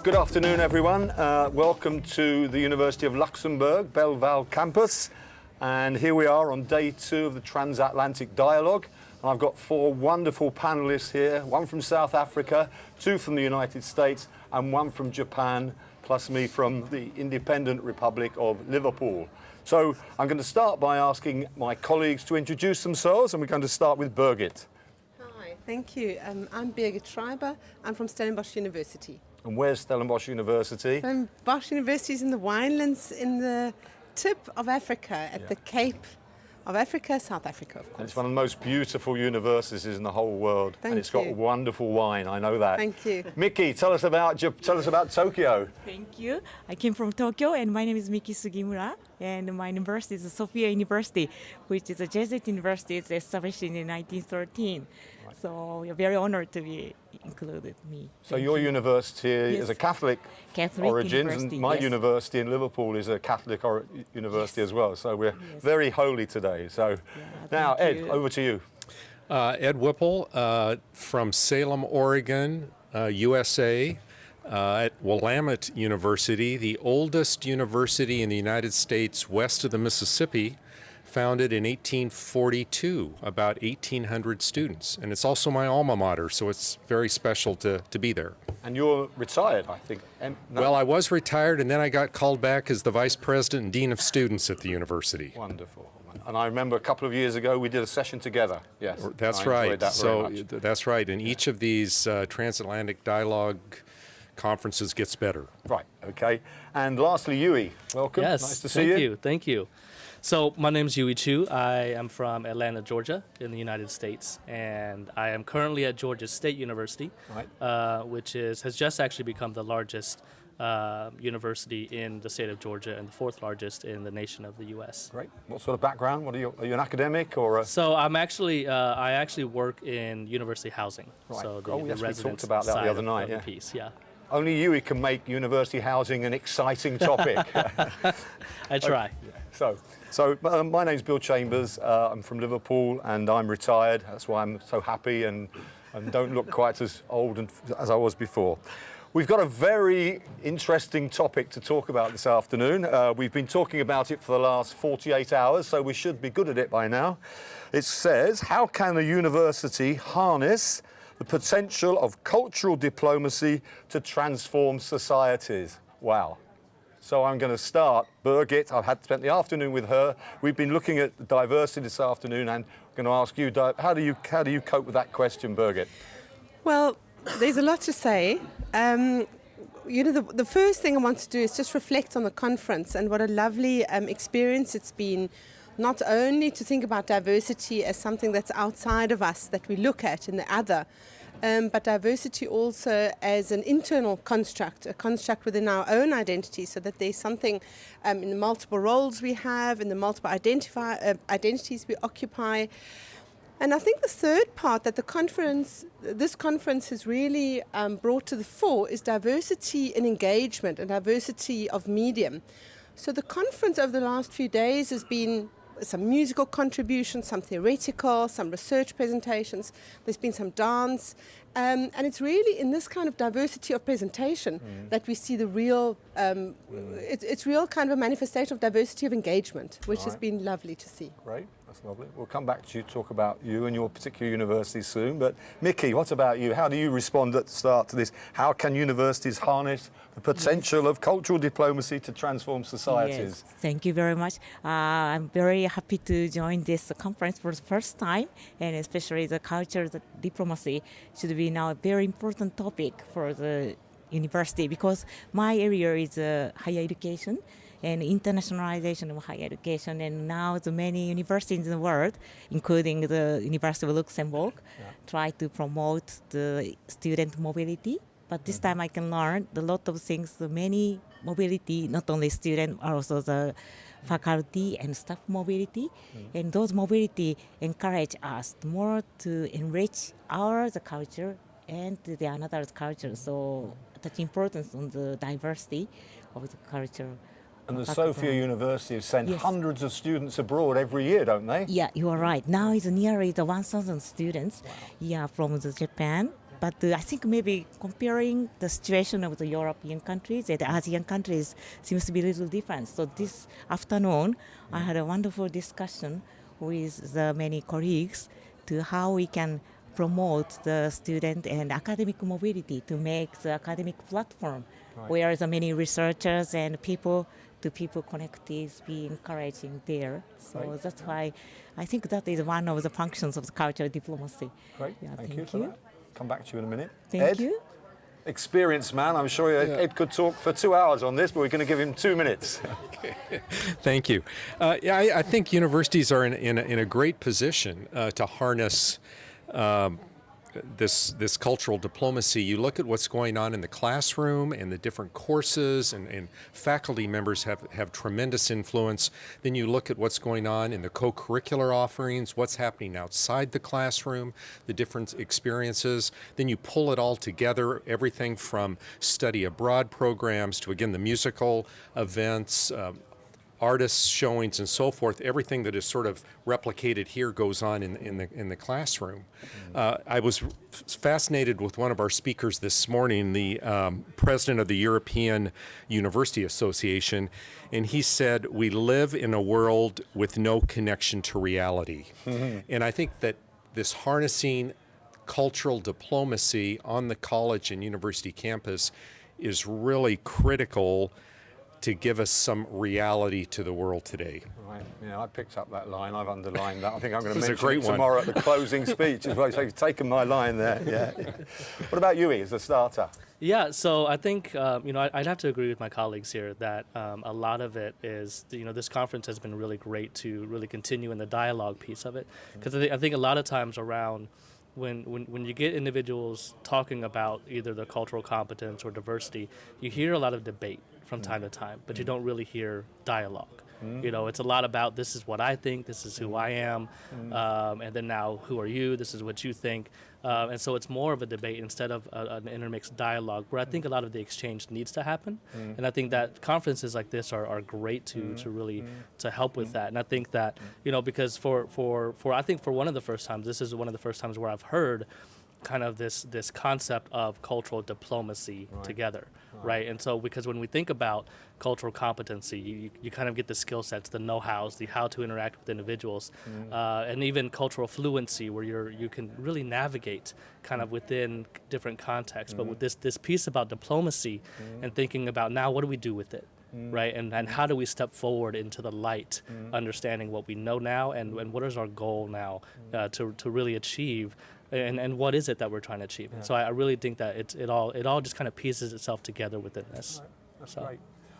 Good afternoon, everyone. Welcome to the University of Luxembourg, Belval campus. And here we are on day 2 of the Transatlantic Dialogue. And I've got 4 wonderful panelists here, 1 from South Africa, 2 from the United States, and 1 from Japan, plus me from the Independent Republic of Liverpool. So I'm going to start by asking my colleagues to introduce themselves, and we're going to start with Birgit. Hi, thank you. I'm Birgit Schreiber. I'm from Stellenbosch University. And where's Stellenbosch University? Stellenbosch University is in the winelands in the tip of Africa, at the Cape of Africa, South Africa, of course. And it's one of the most beautiful universities in the whole world. Thank and it's you. got wonderful wine, I know that. Thank you. Miki, tell us about Tokyo. Thank you. I came from Tokyo, and my name is Miki Sugimura, and my university is Sophia University, which is a Jesuit university. It's established in 1913. Right. So we're very honored to be included. So your university is a Catholic origin, and my university in Liverpool is a Catholic university as well. So we're very holy today. So now, Ed, over to you. Ed Whipple from Salem, Oregon, USA, at Willamette University, the oldest university in the United States west of the Mississippi, founded in 1842, about 1,800 students. And it's also my alma mater, so it's very special to be there. And you're retired, I think. No? Well, I was retired, and then I got called back as the Vice President and Dean of Students at the university. Wonderful. And I remember a couple of years ago we did a session together. Yes, that's right. That's right. And each of these Transatlantic Dialogue conferences gets better. Right. Okay. And lastly, Yui, welcome. Yes. Nice to see you. Thank you. So my name is Yui Chu. I am from Atlanta, Georgia, in the United States, and I am currently at Georgia State University, which has just actually become the largest university in the state of Georgia and the 4th largest in the nation of the U.S. Great. What sort of background? Are you an academic or? So I'm actually I actually work in university housing. Right. So we residence talked about that the other night. The piece. Yeah. Only Yui can make university housing an exciting topic. I try. So my name's Bill Chambers. I'm from Liverpool and I'm retired. That's why I'm so happy and don't look quite as old as I was before. We've got a very interesting topic to talk about this afternoon. We've been talking about it for the last 48 hours, so we should be good at it by now. It says, how can a university harness the potential of cultural diplomacy to transform societies? Wow. So I'm going to start. Birgit, I've spent the afternoon with her. We've been looking at diversity this afternoon, and I'm going to ask you, how do you cope with that question, Birgit? Well, there's a lot to say. The first thing I want to do is just reflect on the conference and what a lovely experience it's been, not only to think about diversity as something that's outside of us, that we look at in the other, but diversity also as an internal construct, a construct within our own identity, so that there's something in the multiple roles we have, in the multiple identities we occupy. And I think the third part that this conference has really brought to the fore is diversity in engagement and diversity of medium. So the conference over the last few days has been some musical contributions, some theoretical, some research presentations. There's been some dance. And it's really in this kind of diversity of presentation that we see the real, it's real kind of a manifestation of diversity of engagement, which has been lovely to see. Great, that's lovely. We'll come back to you, talk about you and your particular university soon. But Miki, what about you? How do you respond at the start to this? How can universities harness the potential of cultural diplomacy to transform societies? Yes, thank you very much. I'm very happy to join this conference for the first time, and especially the cultural diplomacy should be now a very important topic for the university, because my area is higher education and internationalization of higher education, and now the many universities in the world, including the University of Luxembourg, try to promote the student mobility. But this time I can learn a lot of things, the many mobility, not only student, also the faculty and staff mobility. And those mobility encourage us more to enrich the culture and the another culture. So such importance on the diversity of the culture. And the Sophia University send hundreds of students abroad every year, don't they? Yeah, you are right. Now it's nearly 1,000 students from Japan But I think maybe comparing the situation of the European countries and the Asian countries seems to be a little different. So this afternoon, I had a wonderful discussion with the many colleagues to how we can promote the student and academic mobility to make the academic platform where the many researchers and people-to-people connectives be encouraging there. So that's why I think that is one of the functions of the cultural diplomacy. Great, Yeah, thank you for that. Come back to you in a minute. Thank Ed, you. experienced man. I'm sure Ed could talk for 2 hours on this, but we're going to give him 2 minutes. Thank you. I think universities are in a great position to harness this cultural diplomacy. You look at what's going on in the classroom and the different courses, and faculty members have tremendous influence. Then you look at what's going on in the co-curricular offerings, what's happening outside the classroom, the different experiences. Then you pull it all together, everything from study abroad programs to, again, the musical events, artists showings and so forth. Everything that is sort of replicated here goes on in the classroom. I was fascinated with one of our speakers this morning, the president of the European University Association, and he said, we live in a world with no connection to reality. And I think that this harnessing cultural diplomacy on the college and university campus is really critical to give us some reality to the world today. Right. Yeah, I picked up that line. I've underlined that. I think I'm going to It's a mention great it one. tomorrow at the closing speech as well. So you've taken my line there. Yeah. What about you, as a starter? Yeah, so I think I'd have to agree with my colleagues here that a lot of it is this conference has been really great to really continue in the dialogue piece of it, because I think a lot of times around when you get individuals talking about either the cultural competence or diversity, you hear a lot of debate from time to time, but you don't really hear dialogue. It's a lot about, this is what I think, this is who I am, and then now who are you, this is what you think. And so it's more of a debate instead of an intermixed dialogue, where I think a lot of the exchange needs to happen. And I think that conferences like this are great to really to help with that. And I think that, because for I think for one of the first times, this is one of the first times where I've heard kind of this concept of cultural diplomacy together, right? And so, because when we think about cultural competency, you kind of get the skill sets, the know-hows, the how to interact with individuals, and even cultural fluency, where you can really navigate kind of within different contexts. But with this piece about diplomacy and thinking about, now what do we do with it? Right, and how do we step forward into the light, understanding what we know now and what is our goal now to really achieve, and what is it that we're trying to achieve? So I really think that it all just kind of pieces itself together within this. Right. That's great.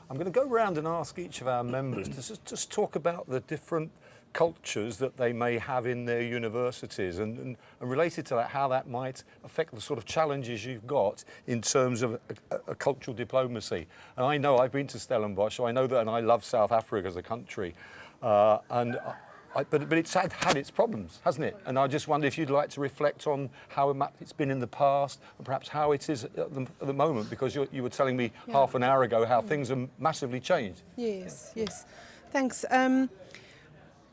I'm going to go around and ask each of our members to just talk about the different cultures that they may have in their universities, and related to that, how that might affect the sort of challenges you've got in terms of a cultural diplomacy. And I know I've been to Stellenbosch, so I know that, and I love South Africa as a country, but it's had its problems, hasn't it? And I just wonder if you'd like to reflect on how it's been in the past, and perhaps how it is at the moment, because you were telling me half an hour ago how things have massively changed. Yes. Thanks.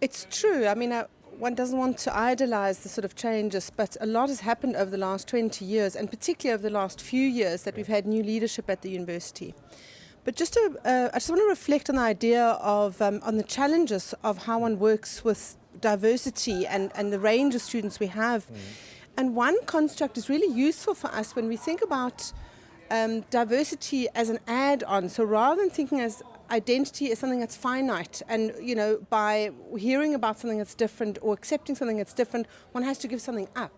It's true. I mean, one doesn't want to idolize the sort of changes, but a lot has happened over the last 20 years, and particularly over the last few years that we've had new leadership at the university. But I just want to reflect on the idea of on the challenges of how one works with diversity and the range of students we have. And one construct is really useful for us when we think about diversity as an add-on. So rather than thinking as identity as something that's finite, and by hearing about something that's different or accepting something that's different, one has to give something up.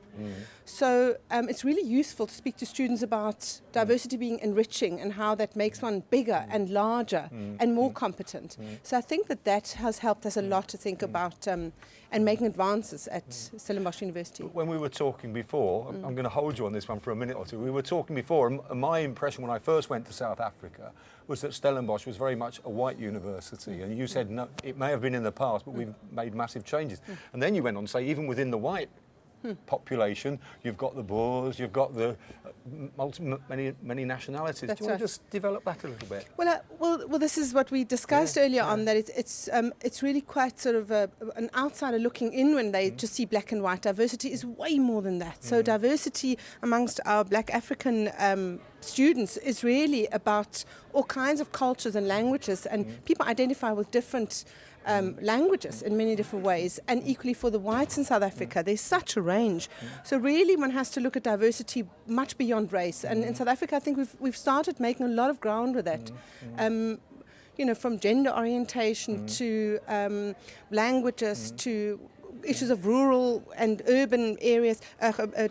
So it's really useful to speak to students about diversity being enriching and how that makes one bigger and larger and more competent. So I think that has helped us a lot to think about and making advances at Stellenbosch University. When we were talking before, I'm going to hold you on this one for a minute or two. We were talking before, and my impression when I first went to South Africa was that Stellenbosch was very much a white university, and you said no, it may have been in the past, but we've made massive changes. And then you went on to say even within the white population. You've got the Boers, you've got the many nationalities. That's Do you want right. to just develop that a little bit? Well, this is what we discussed earlier on, that it's really quite sort of an outsider looking in when they just see black and white. Diversity is way more than that. So diversity amongst our black African students is really about all kinds of cultures and languages, and people identify with different languages in many different ways, and equally for the whites in South Africa, there's such a range. So really one has to look at diversity much beyond race, and in South Africa I think we've started making a lot of ground with that. You know, from gender orientation to languages to issues of rural and urban areas,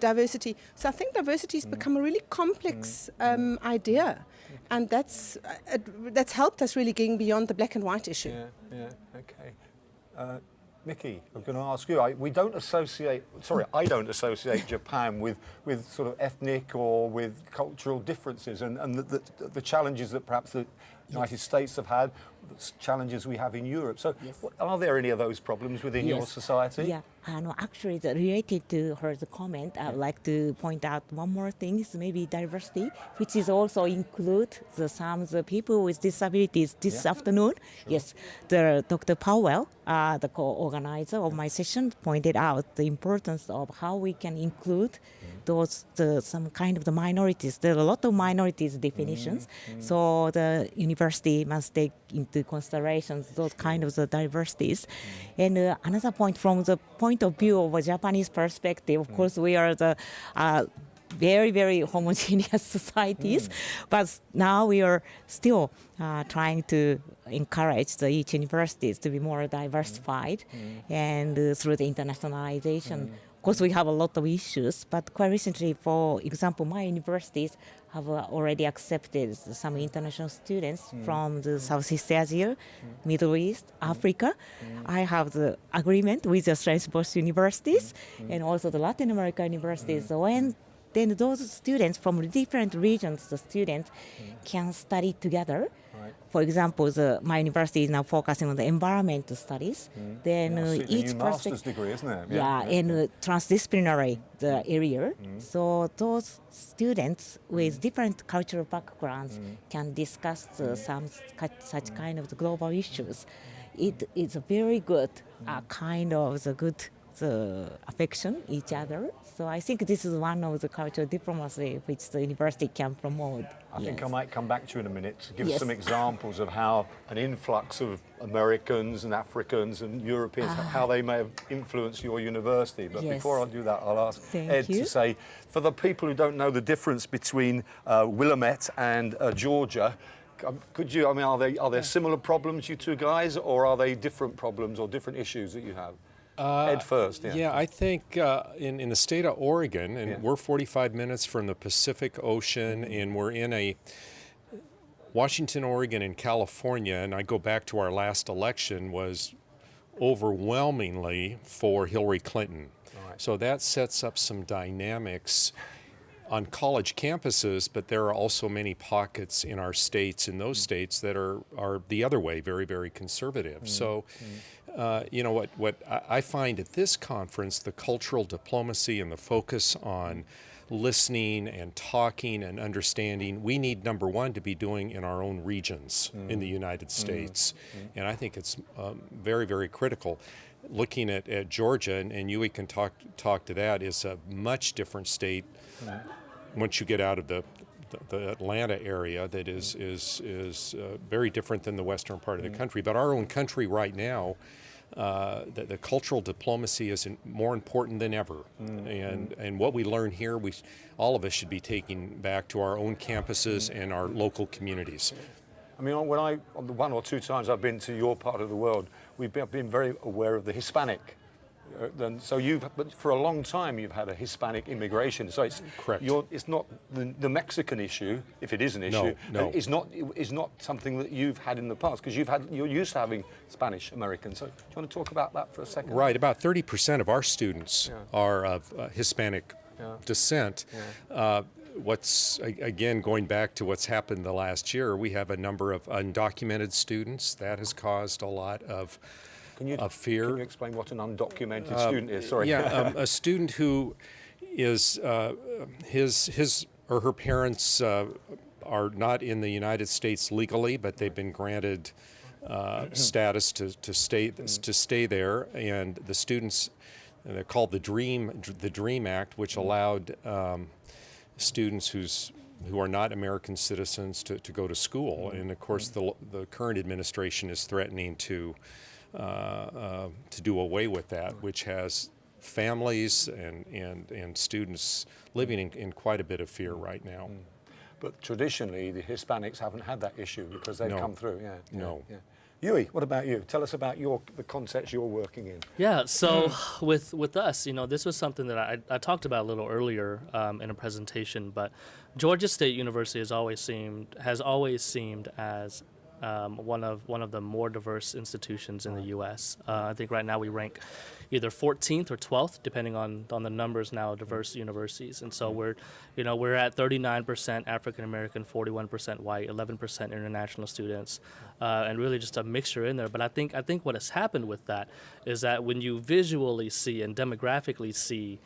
diversity. So I think diversity has become a really complex idea, and that's helped us really getting beyond the black and white issue. Yeah, okay. Mickey, I'm going to ask you. I don't associate Japan with sort of ethnic or with cultural differences, and the challenges that perhaps the United States have had, challenges we have in Europe. So, are there any of those problems within your society? Yeah, no, actually, related to her comment, I would like to point out one more thing is maybe diversity, which is also include some of the people with disabilities this afternoon. Sure. Yes, Dr. Powell, the co-organizer of my session, pointed out the importance of how we can include those some kind of the minorities. There are a lot of minorities definitions, so the university must take into consideration those kind of the diversities. And another point, from the point of view of a Japanese perspective, of course we are the very, very homogeneous societies, but now we are still trying to encourage each universities to be more diversified, and through the internationalization. Of course, we have a lot of issues, but quite recently, for example, my universities have already accepted some international students from the Southeast Asia, Middle East, Africa. I have the agreement with the Stellenbosch universities and also the Latin American universities. So then those students from different regions, the students can study together. Right. For example, my university is now focusing on the environmental studies. Then each master's degree, isn't it? And transdisciplinary the area. So those students with different cultural backgrounds can discuss such kind of the global issues. It is a very good kind of the good affection each other. So I think this is one of the cultural diplomacy which the university can promote. I think I might come back to you in a minute to give some examples of how an influx of Americans and Africans and Europeans, how they may have influenced your university. But before I do that, I'll ask Ed to say, for the people who don't know the difference between Willamette and Georgia, could you, are there similar problems, you two guys, or are they different problems or different issues that you have? Ed first. Yeah, I think in the state of Oregon, and we're 45 minutes from the Pacific Ocean, and we're in Washington, Oregon, and California, and I go back to our last election was overwhelmingly for Hillary Clinton. Right. So that sets up some dynamics on college campuses, but there are also many pockets in our states, in those states, that are the other way, very, very conservative. So, you know, what I find at this conference, the cultural diplomacy and the focus on listening and talking and understanding, we need, number one, to be doing in our own regions in the United States. And I think it's very, very critical. Looking at Georgia, and you can talk to that, is a much different state once you get out of the Atlanta area, that is very different than the western part of the country. But our own country right now, the cultural diplomacy is more important than ever. And what we learn here, all of us should be taking back to our own campuses and our local communities. I mean, on the one or two times I've been to your part of the world, we've been very aware of the Hispanic. So but for a long time you've had a Hispanic immigration. So it's correct. It's not the Mexican issue, if it is an issue. No. Is not something that you've had in the past, because you're used to having Spanish Americans. So do you want to talk about that for a second? Right. About 30% of our students are of Hispanic descent. What's, again, going back to what's happened the last year, we have a number of undocumented students. That has caused a lot of of fear. Can you explain what an undocumented student is? Sorry. Yeah, a student who is his or her parents are not in the United States legally, but they've been granted status to stay there, and the students, they're called the Dream Act, which allowed students who are not American citizens to go to school, and of course the current administration is threatening to do away with that, which has families and students living in quite a bit of fear right now. But traditionally, the Hispanics haven't had that issue because they've come through. Yeah. No. Yeah. Yui, what about you? Tell us about the concepts you're working in. Yeah, so with us, this was something that I talked about a little earlier in a presentation, but Georgia State University has always seemed as one of the more diverse institutions in the U.S. I think right now we rank either 14th or 12th, depending on the numbers now of diverse universities. And so we're at 39% African American, 41% white, 11% international students, and really just a mixture in there. But I think what has happened with that is that when you visually see and demographically see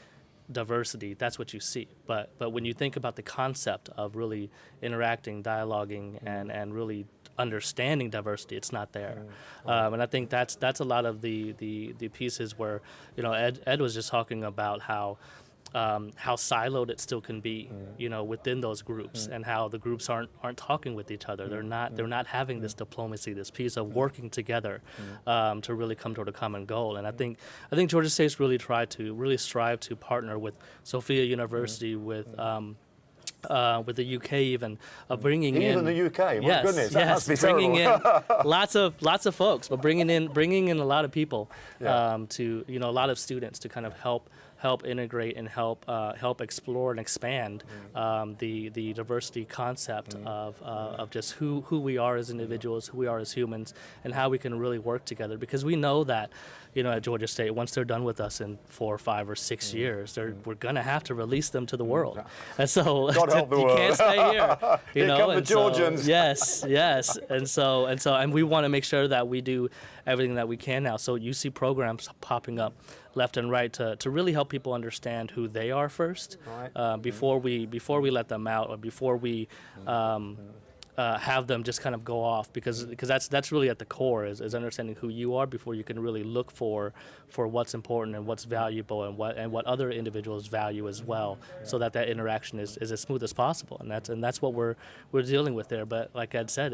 diversity, that's what you see. But when you think about the concept of really interacting, dialoguing, and really understanding diversity, it's not there. And I think that's a lot of the pieces where Ed was just talking about how siloed it still can be, within those groups, and how the groups aren't talking with each other. They're not having this diplomacy, this piece of working together to really come toward a common goal. And I think Georgia State's really strive to partner with Sophia University, with the UK, even bringing in the UK. My goodness, that must be bringing terrible. in lots of folks, but bringing in a lot of people, to a lot of students to kind of help integrate and help explore and expand the diversity concept of just who we are as individuals, who we are as humans, and how we can really work together. Because we know that at Georgia State, once they're done with us in 4 or 5 or 6 years, we're gonna have to release them to the world, and so you can't stay here. Here come the Georgians. So, yes, and we want to make sure that we do everything that we can now. So you see programs popping up left and right to really help people understand who they are first, before we let them out, or before we have them just kind of go off, because that's really at the core is understanding who you are before you can really look for what's important and what's valuable and what other individuals value as well, so that interaction is as smooth as possible. And that's what we're dealing with there. But like Ed said,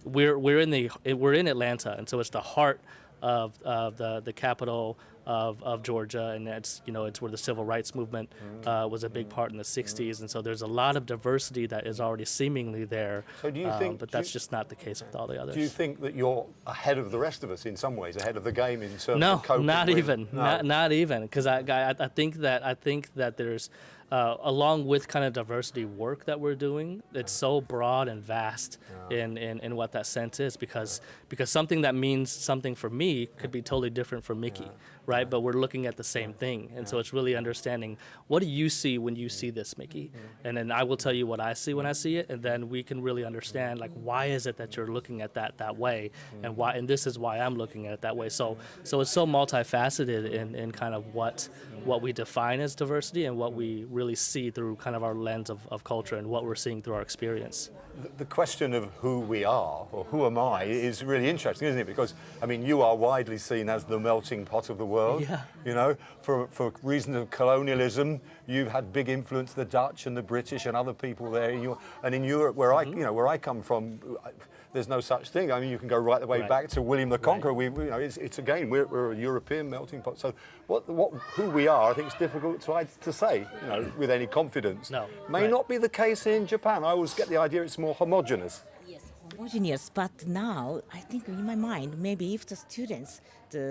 we're in Atlanta, and so it's the heart of the capital of Georgia, and it's where the civil rights movement was a big part in the 60s, and so there's a lot of diversity that is already seemingly there. So do you think? But that's just not the case with all the others. Do you think that you're ahead of the rest of us in some ways, ahead of the game in terms of No, coping not with? even, not even, because I think that there's along with kind of diversity work that we're doing, it's so broad and vast in what that sense is, because something that means something for me could be totally different from Mickey, right? But we're looking at the same thing, and so it's really understanding, what do you see when you see this, Mickey? And then I will tell you what I see when I see it, and then we can really understand, like, why is it that you're looking at that way, and this is why I'm looking at it that way. So it's so multifaceted in kind of what we define as diversity and what we really see through kind of our lens of culture and what we're seeing through our experience. The question of who we are, or who am I, is really interesting, isn't it? Because, I mean, you are widely seen as the melting pot of the world. Yeah. For reasons of colonialism, you've had big influence, the Dutch and the British and other people there. And in Europe, where I come from, there's no such thing. I mean, you can go right the way back to William the Conqueror. It's again, we're a European melting pot. So who we are, I think it's difficult to say, with any confidence. No. May not be the case in Japan. I always get the idea it's more homogenous. Yes, homogeneous. But now, I think in my mind, maybe if the students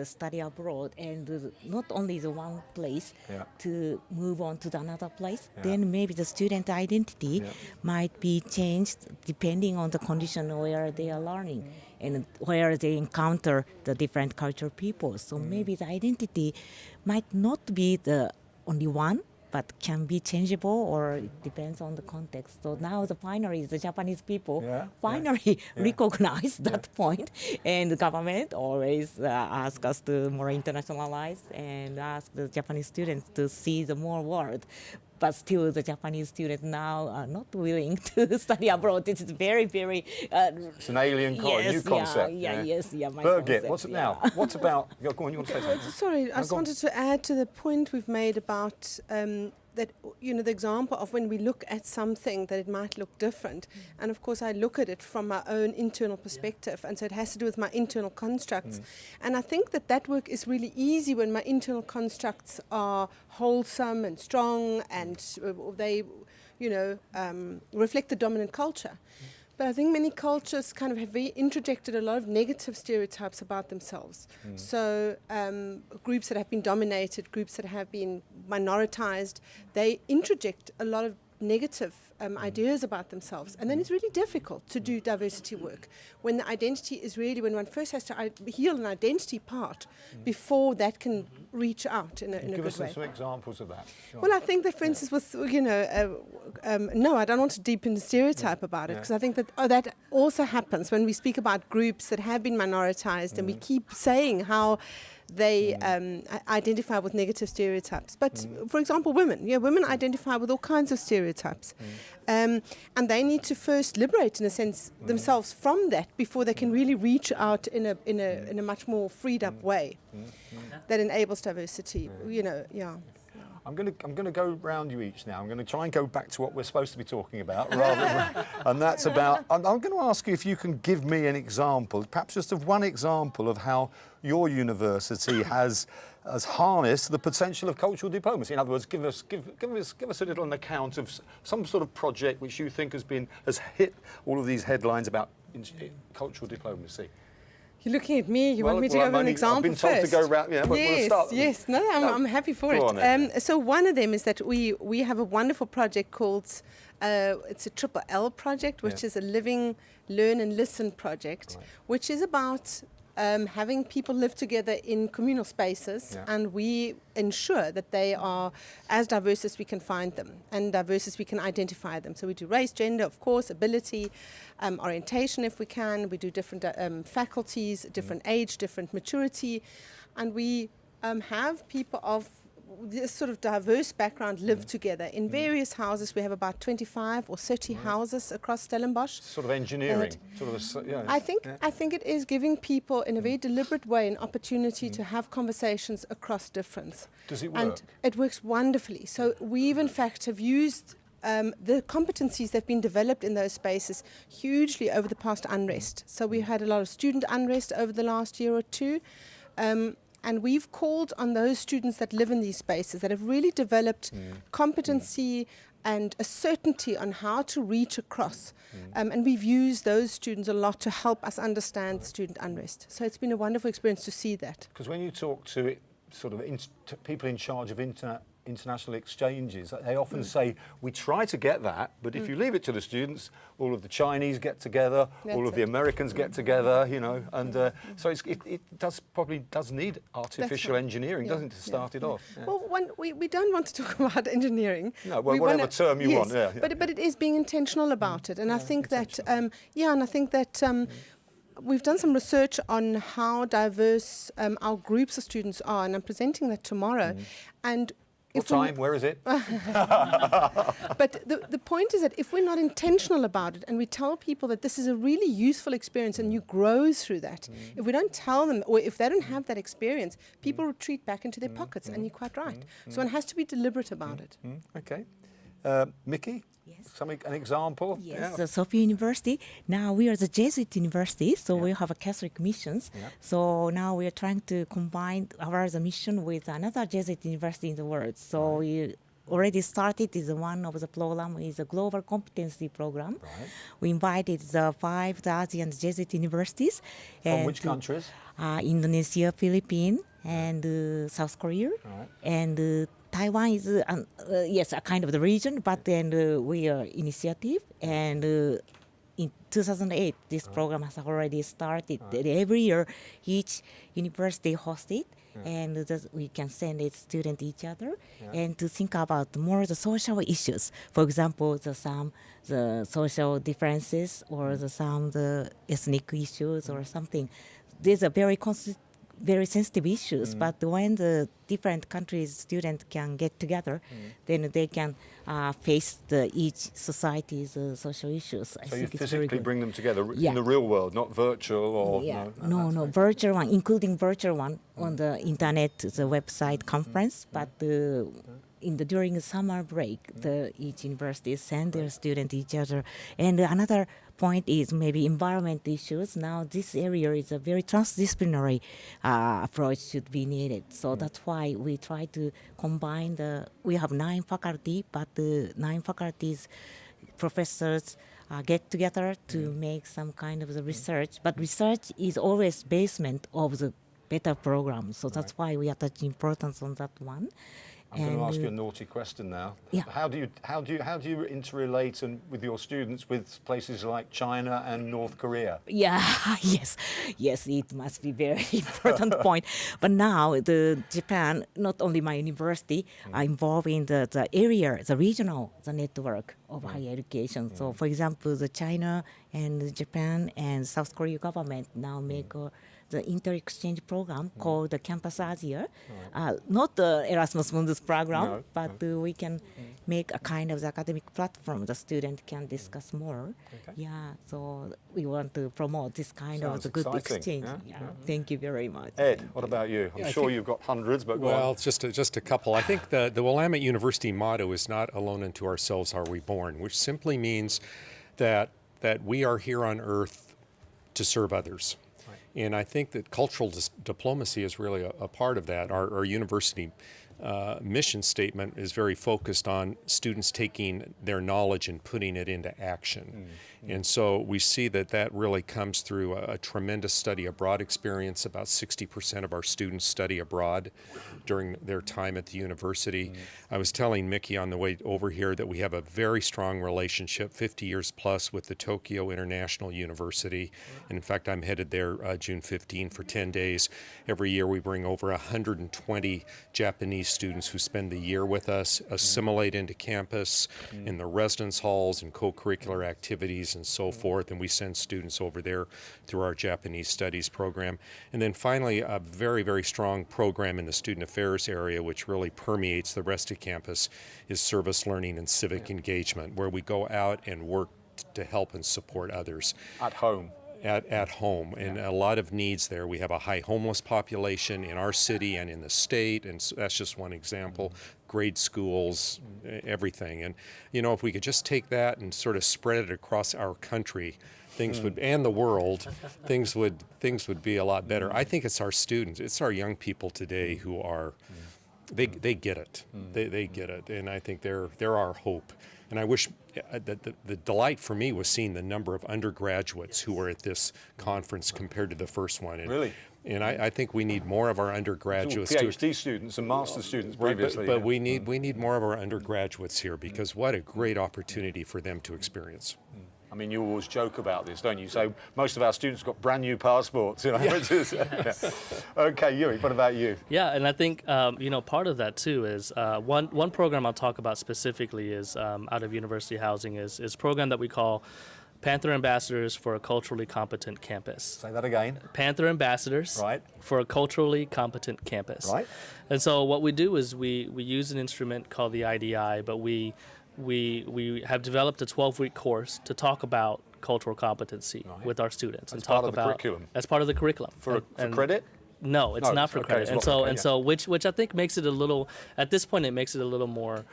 study abroad and not only the one place to move on to the another place, then maybe the student identity might be changed depending on the condition where they are learning and where they encounter the different cultural people. So maybe the identity might not be the only one, but can be changeable or it depends on the context. So now finally the Japanese people finally recognize that point, and the government always ask us to more internationalize and ask the Japanese students to see the more world. But still, the Japanese students now are not willing to study abroad. It is very, very... it's an alien new concept. My Birgit, concept, what's it now? What about... Go on, you want to say something? Sorry, I just wanted to add to the point we've made about that, the example of when we look at something that it might look different. And of course, I look at it from my own internal perspective. And so it has to do with my internal constructs. And I think that work is really easy when my internal constructs are wholesome and strong and they, reflect the dominant culture. But I think many cultures kind of have interjected a lot of negative stereotypes about themselves. So groups that have been dominated, groups that have been minoritized, they interject a lot of negative ideas about themselves. And then it's really difficult to do diversity work when the identity is really, when one first has to heal an identity part before that can reach out in a good way. Give us some examples of that. Well, I think that, for instance, with, no, I don't want to deepen the stereotype about it, because I think that that also happens when we speak about groups that have been minoritized and we keep saying how they identify with negative stereotypes. But, for example, women. Women identify with all kinds of stereotypes. And they need to first liberate, in a sense, themselves from that before they can really reach out in a much more freed up way that enables diversity. I'm going to go round you each now. I'm going to try and go back to what we're supposed to be talking about, and that's about. I'm going to ask you if you can give me an example, perhaps just of one example of how your university has harnessed the potential of cultural diplomacy. In other words, give us a little an account of some sort of project which you think has hit all of these headlines about cultural diplomacy. You're looking at me. You want me to give an example I've been told first? to go round. Yeah, yes, we'll start. Yes. No, I'm happy for it. So one of them is that we have a wonderful project called it's a Triple L project, which is a Living, Learn and Listen project, which is about having people live together in communal spaces, and we ensure that they are as diverse as we can find them and diverse as we can identify them. So we do race, gender, of course, ability, orientation if we can. We do different faculties, different age, different maturity, and we have people of this sort of diverse background live together in various houses. We have about 25 or 30 houses across Stellenbosch. Sort of engineering. I think it is giving people in a very deliberate way an opportunity to have conversations across difference. Does it work? And it works wonderfully. So we've in fact have used the competencies that have been developed in those spaces hugely over the past unrest. So we've had a lot of student unrest over the last year or two. And we've called on those students that live in these spaces that have really developed competency and a certainty on how to reach across. And we've used those students a lot to help us understand student unrest. So it's been a wonderful experience to see that. Because when you talk to people in charge of international exchanges, they often say, we try to get that, but if you leave it to the students, all of the Chinese get together, all of the Americans get together, and so it probably does need artificial engineering, doesn't it, to start it off? Yeah. Well, we don't want to talk about engineering. No, well, whatever term you want. Yeah. But it is being intentional about it, and I think that we've done some research on how diverse our groups of students are, and I'm presenting that tomorrow. And what time? Where is it? But the point is that if we're not intentional about it and we tell people that this is a really useful experience and you grow through that, if we don't tell them, or if they don't have that experience, people retreat back into their pockets, and you're quite right. So one has to be deliberate about it. Okay. Mickey? Yes. An example? Yes, so Sophia University. Now we are the Jesuit university, so we have a Catholic missions. Yeah. So now we are trying to combine the mission with another Jesuit university in the world. So we already started is one of the program is a global competency program. Right. We invited the 5 Asian Jesuit universities. From which countries? Indonesia, Philippines, and South Korea, and Taiwan is a kind of the region, but then we are initiative, and in 2008 this program has already started. Every year each university hosted, and we can send it student each other, and to think about more the social issues. For example, the social differences or the ethnic issues or something. These are very sensitive issues, but when the different countries students can get together, then they can face each society's social issues. I So you think it's very physically good. bring them together Yeah. in the real world, not virtual or No, virtual one, including virtual one on the internet, the website conference, but during the summer break, each university send their students each other. And another point is maybe environment issues. Now this area is a very transdisciplinary approach should be needed. So that's why we try to combine we have 9 faculty, but the 9 faculties, professors get together to make some kind of the research. But research is always basement of the better program. So that's why we attach importance on that one. I'm going to ask you a naughty question now. Yeah. How do you interrelate with your students with places like China and North Korea? Yeah, yes, it must be very important point. But now Japan, not only my university, are involved in the area, the regional, the network of higher education. So, for example, the China and Japan and South Korea government now make the inter-exchange program called the Campus Asia, not the Erasmus Mundus program, but we can make a kind of the academic platform. The student can discuss more. Okay. Yeah, so we want to promote this kind Sounds of the good exciting, exchange. yeah? Thank you very much. Ed, what about you? I'm sure you've got hundreds, but go on. Well, just a couple. I think the Willamette University motto is "Not alone unto ourselves are we born," which simply means that we are here on Earth to serve others. And I think that cultural diplomacy is really a part of that. Our university mission statement is very focused on students taking their knowledge and putting it into action. And so we see that really comes through a tremendous study abroad experience. About 60% of our students study abroad during their time at the university. I was telling Mickey on the way over here that we have a very strong relationship, 50 years plus, with the Tokyo International University. And in fact, I'm headed there June 15 for 10 days. Every year we bring over 120 Japanese students who spend the year with us, assimilate into campus, in the residence halls and co-curricular activities and so forth, and we send students over there through our Japanese studies program. And then finally, a very, very strong program in the student affairs area, which really permeates the rest of campus, is service learning and civic engagement, where we go out and work to help and support others. At home. At home, and a lot of needs there. We have a high homeless population in our city and in the state, and so that's just one example. Grade schools, everything. And if we could just take that and sort of spread it across our country, things would, and the world, things would be a lot better. I think it's our students, it's our young people today who are, they get it. They get it, and I think they're our hope. And I wish that the delight for me was seeing the number of undergraduates who were at this conference compared to the first one. And, Really? And I think we need more of our undergraduates. PhD students and master's students previously. But we need more of our undergraduates here, because what a great opportunity for them to experience. I mean, you always joke about this, don't you? So most of our students got brand new passports. Okay, Yuri, what about you? Yeah, and I think part of that too is one program I'll talk about specifically is out of university housing is a program that we call Panther Ambassadors for a Culturally Competent Campus. Say that again. Panther Ambassadors for a Culturally Competent Campus. Right. And so what we do is we use an instrument called the IDI, but we have developed a 12-week course to talk about cultural competency with our students. As part of the curriculum? As part of the curriculum. For credit? No, it's not for credit. And so which I think makes it a little, at this point, it makes it a little more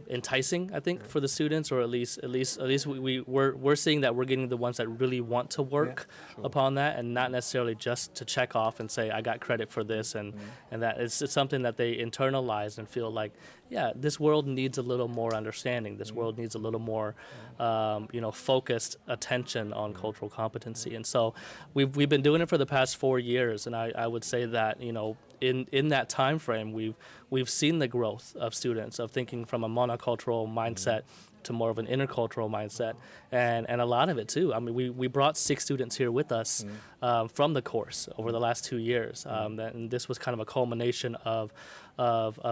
enticing, I think, for the students, or at least we're seeing that we're getting the ones that really want to work upon that, and not necessarily just to check off and say I got credit for this, and that it's something that they internalize and feel like, yeah, this world needs a little more understanding. This world needs a little more focused attention on cultural competency. And so we've been doing it for the past 4 years, and I would say that in that time frame, we've seen the growth of students, of thinking from a monocultural mindset to more of an intercultural mindset, and a lot of it too. I mean, we brought 6 students here with us from the course over the last 2 years, and this was kind of a culmination of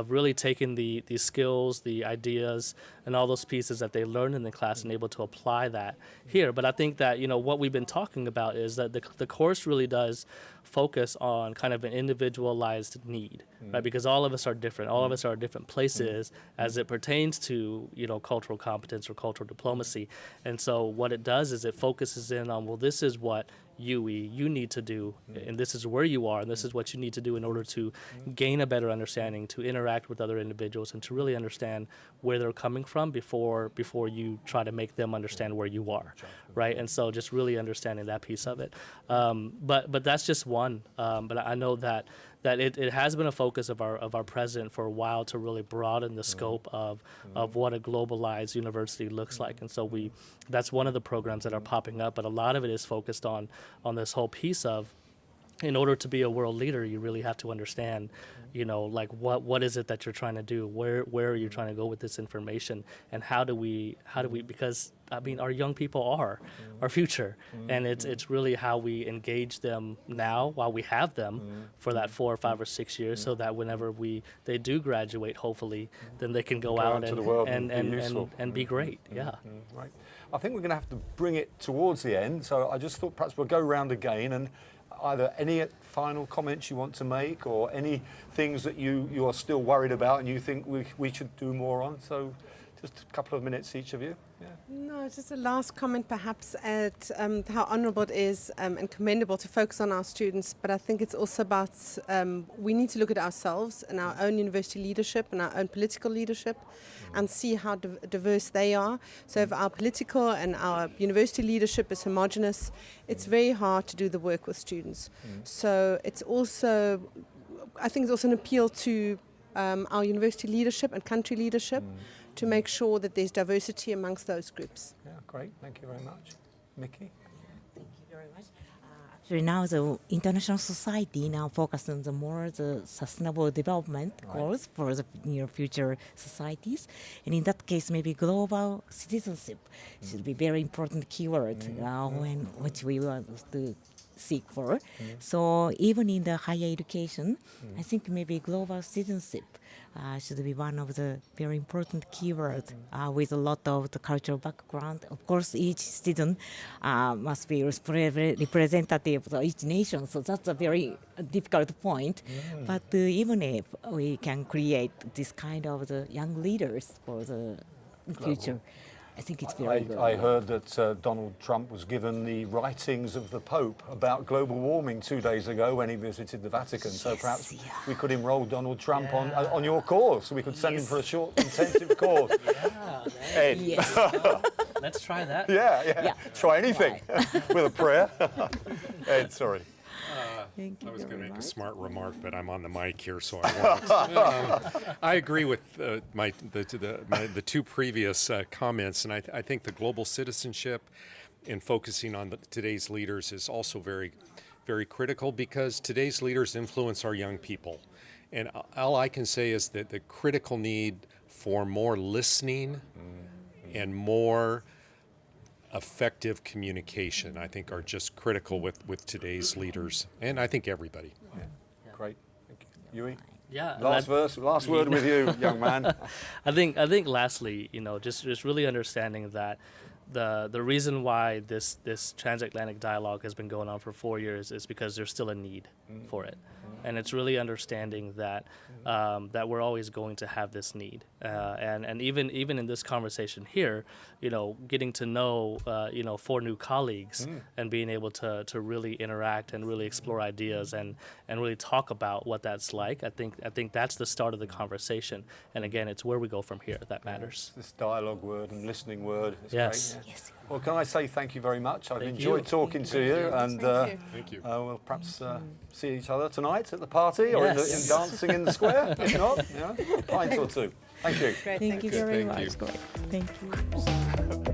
really taking the skills, the ideas, and all those pieces that they learned in the class and able to apply that here. But I think that, you know, what we've been talking about is that the course really does focus on kind of an individualized need, right? Because all of us are different. All of us are at different places as it pertains to, you know, cultural competence or cultural diplomacy. And so what it does is it focuses in on, well, this is what you need to do, and this is where you are, and this is what you need to do in order to gain a better understanding, to interact with other individuals, and to really understand where they're coming from before you try to make them understand where you are, right? And so just really understanding that piece of it. But that's just one. But I know that it has been a focus of our president for a while to really broaden the scope of what a globalized university looks like. And so that's one of the programs that are popping up, but a lot of it is focused on this whole piece of, in order to be a world leader, you really have to understand, you know, like what is it that you're trying to do? Where are you trying to go with this information? And how do we because I mean, our young people are our future, and it's really how we engage them now while we have them for that 4 or 5 or 6 years, so that whenever they do graduate, hopefully, then they can go out into the world and be great. Yeah. Right. I think we're going to have to bring it towards the end, so I just thought perhaps we'll go round again, and either any final comments you want to make, or any things that you are still worried about and you think we should do more on. So just a couple of minutes each of you. Yeah. No, just a last comment perhaps at how honourable it is and commendable to focus on our students, but I think it's also about we need to look at ourselves and our own university leadership and our own political leadership and see how diverse they are. So if our political and our university leadership is homogenous, it's very hard to do the work with students. So it's also, I think it's also an appeal to our university leadership and country leadership to make sure that there's diversity amongst those groups. Yeah, great. Thank you very much. Mickey? Thank you very much. Actually, now the international society now focuses on the sustainable development goals for the near future societies, and in that case, maybe global citizenship should be very important keyword which we want to seek for. So even in the higher education, I think maybe global citizenship should be one of the very important keywords with a lot of the cultural background. Of course, each student must be representative of each nation, so that's a very difficult point. But even if we can create this kind of the young leaders for the future, I think it's very good. I heard that Donald Trump was given the writings of the Pope about global warming 2 days ago when he visited the Vatican. So perhaps we could enroll Donald Trump on your course. We could send him for a short intensive course. Ed. Yes. Let's try that. Yeah. Try anything with a prayer. Ed, sorry. Thank you I was going to very make a much. smart remark, but I'm on the mic here, so I won't. I agree with the two previous comments, and I think the global citizenship and focusing on today's leaders is also very, very critical, because today's leaders influence our young people. And all I can say is that the critical need for more listening and more effective communication, I think, are just critical with today's leaders, and I think everybody. Yeah. Great. Thank you. Yui? Yeah. Last word with you, young man. I think lastly, you know, just really understanding that the reason why this transatlantic dialogue has been going on for 4 years is because there's still a need for it. And it's really understanding that that we're always going to have this need, and even in this conversation here, you know, getting to know 4 new colleagues and being able to really interact and really explore ideas and really talk about what that's like. I think that's the start of the conversation. And again, it's where we go from here that matters. This dialogue word and listening word is Yes. great. Yeah. Yes. Well, can I say thank you very much? I've Thank enjoyed you. talking to you, and Thank you. we'll perhaps see each other tonight at the party or in Yes. dancing in the square. If not, a pint or two. Thank you. Great, Thank you very Thank you. much. Great. Thank you.